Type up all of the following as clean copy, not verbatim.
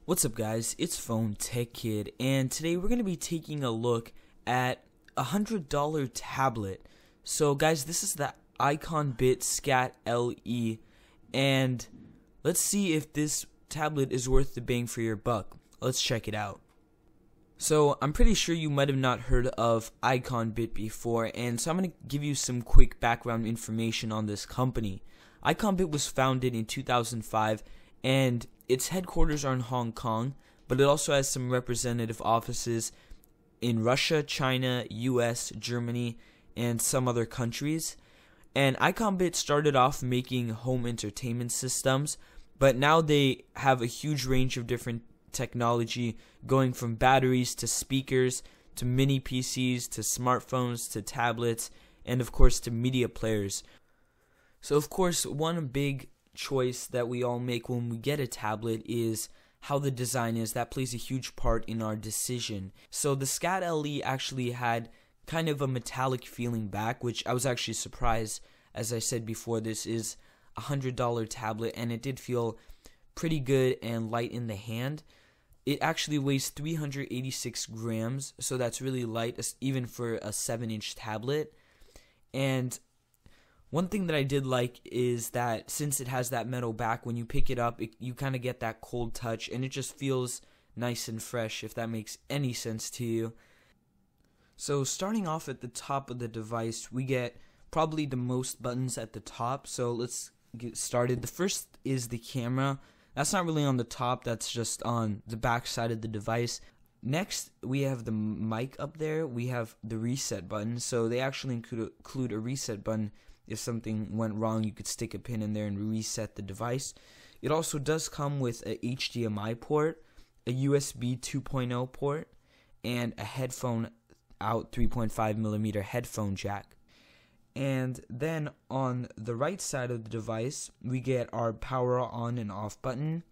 What's up guys, it's Phone Tech Kid, and today we're going to be taking a look at a $100 tablet. So guys, this is the iconbit SKAT LE, and let's see if this tablet is worth the bang for your buck. Let's check it out. So I'm pretty sure you might have not heard of iconbit before, and so I'm going to give you some quick background information on this company. iconbit was founded in 2005, and its headquarters are in Hong Kong, but it also has some representative offices in Russia, China, US, Germany, and some other countries. And iconbit started off making home entertainment systems, but now they have a huge range of different technology, going from batteries to speakers to mini PCs to smartphones to tablets, and of course to media players. So of course, one big choice that we all make when we get a tablet is how the design is. That plays a huge part in our decision. So the SKAT LE actually had kind of a metallic feeling back, which I was actually surprised. As I said before, this is a $100 tablet, and it did feel pretty good and light in the hand. It actually weighs 386 grams, so that's really light, even for a 7-inch tablet. And one thing that I did like is that since it has that metal back, when you pick it up, you kind of get that cold touch, and it just feels nice and fresh, if that makes any sense to you. So starting off at the top of the device, we get probably the most buttons at the top, so let's get started. The first is the camera. That's not really on the top, that's just on the back side of the device. Next, we have the mic up there. We have the reset button, so they actually include a reset button. If something went wrong, you could stick a pin in there and reset the device. It also does come with a HDMI port, a USB 2.0 port, and a headphone out 3.5mm headphone jack. And then on the right side of the device, we get our power on and off button,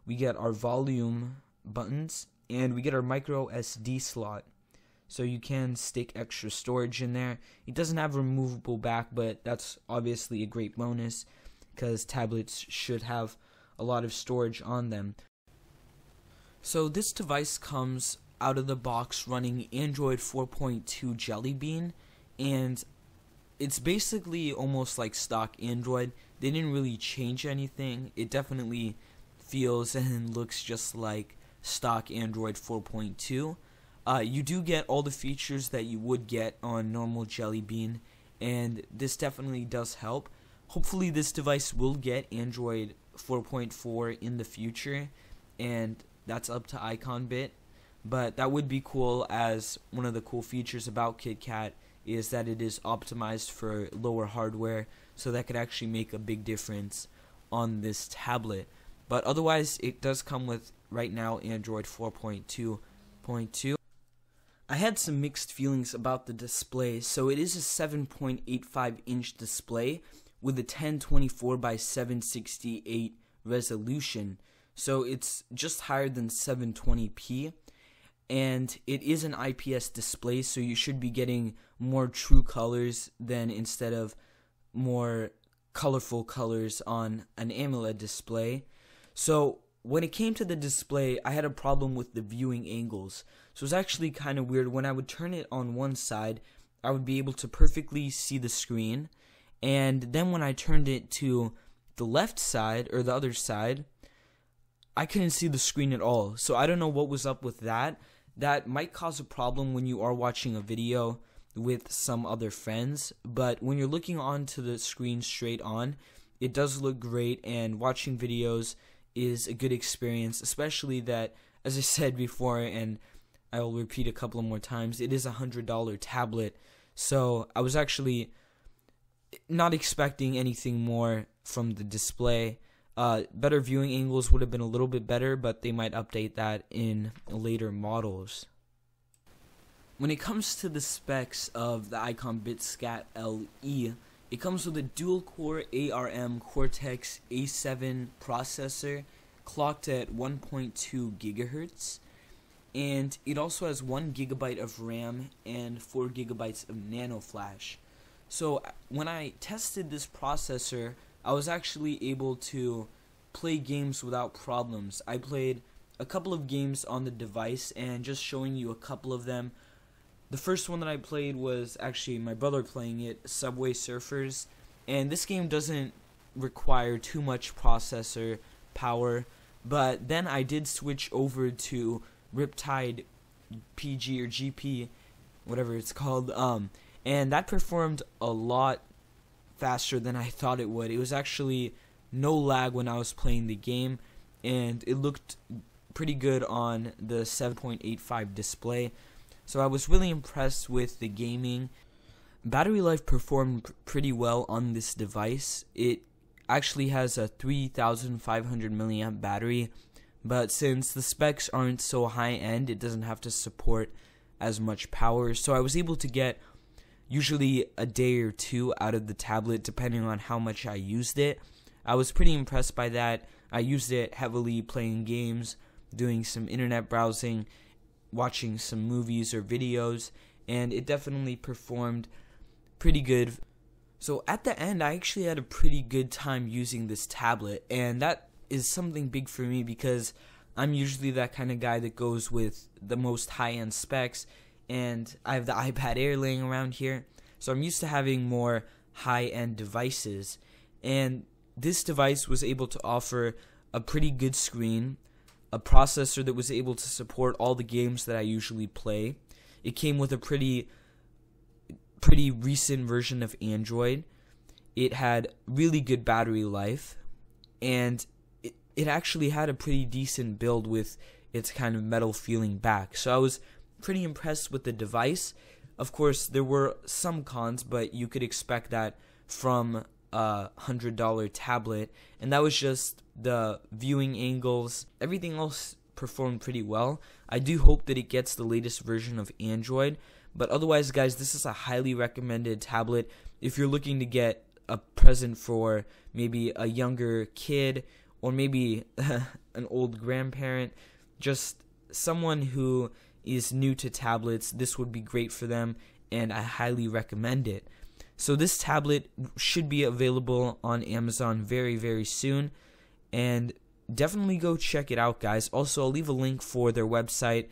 we get our volume buttons, and we get our micro SD slot. So you can stick extra storage in there. It doesn't have a removable back, but that's obviously a great bonus because tablets should have a lot of storage on them. So this device comes out of the box running Android 4.2 Jelly Bean, and it's basically almost like stock Android. They didn't really change anything. It definitely feels and looks just like stock Android 4.2. You do get all the features that you would get on normal Jelly Bean, and this definitely does help. Hopefully this device will get Android 4.4 in the future, and that's up to iconbit, but that would be cool, as one of the cool features about KitKat is that it is optimized for lower hardware, so that could actually make a big difference on this tablet. But otherwise, it does come with, right now, Android 4.2.2. I had some mixed feelings about the display. So it is a 7.85-inch display with a 1024 by 768 resolution. So it's just higher than 720p, and it is an IPS display, so you should be getting more true colors than instead of more colorful colors on an AMOLED display. So when it came to the display, I had a problem with the viewing angles. So it was actually kind of weird. When I would turn it on one side, I would be able to perfectly see the screen, and then when I turned it to the left side, or the other side, I couldn't see the screen at all. So I don't know what was up with that. That might cause a problem when you are watching a video with some other friends, but when you're looking onto the screen straight on, it does look great, and watching videos is a good experience, especially that, as I said before, and I will repeat a couple of more times, it is a $100 tablet, so I was actually not expecting anything more from the display. Better viewing angles would have been a little bit better, but they might update that in later models. When it comes to the specs of the iconbit SKAT LE, it comes with a dual-core ARM Cortex A7 processor, clocked at 1.2 GHz, and it also has 1 GB of RAM and 4 GB of nano flash. So when I tested this processor, I was actually able to play games without problems. I played a couple of games on the device and just showing you a couple of them. The first one that I played was actually my brother playing it, Subway Surfers, and this game doesn't require too much processor power, but then I did switch over to Riptide PG or GP, whatever it's called, and that performed a lot faster than I thought it would. It was actually no lag when I was playing the game, and it looked pretty good on the 7.85 display. So I was really impressed with the gaming. Battery life performed pretty well on this device. It actually has a 3,500 milliamp battery, but since the specs aren't so high end, it doesn't have to support as much power. So I was able to get usually a day or two out of the tablet depending on how much I used it. I was pretty impressed by that. I used it heavily playing games, doing some internet browsing, watching some movies or videos, and it definitely performed pretty good. So at the end, I actually had a pretty good time using this tablet, and that is something big for me because I'm usually that kind of guy that goes with the most high-end specs, and I have the iPad Air laying around here, so I'm used to having more high-end devices, and this device was able to offer a pretty good screen, a processor that was able to support all the games that I usually play. It came with a pretty recent version of Android. It had really good battery life, and it actually had a pretty decent build with its kind of metal feeling back. So I was pretty impressed with the device. Of course, there were some cons, but you could expect that from a $100 tablet, and that was just the viewing angles. Everything else performed pretty well. I do hope that it gets the latest version of Android, but otherwise, guys, this is a highly recommended tablet if you're looking to get a present for maybe a younger kid or maybe an old grandparent, just someone who is new to tablets. This would be great for them, and I highly recommend it. So this tablet should be available on Amazon very, very soon, and definitely go check it out, guys. Also, I'll leave a link for their website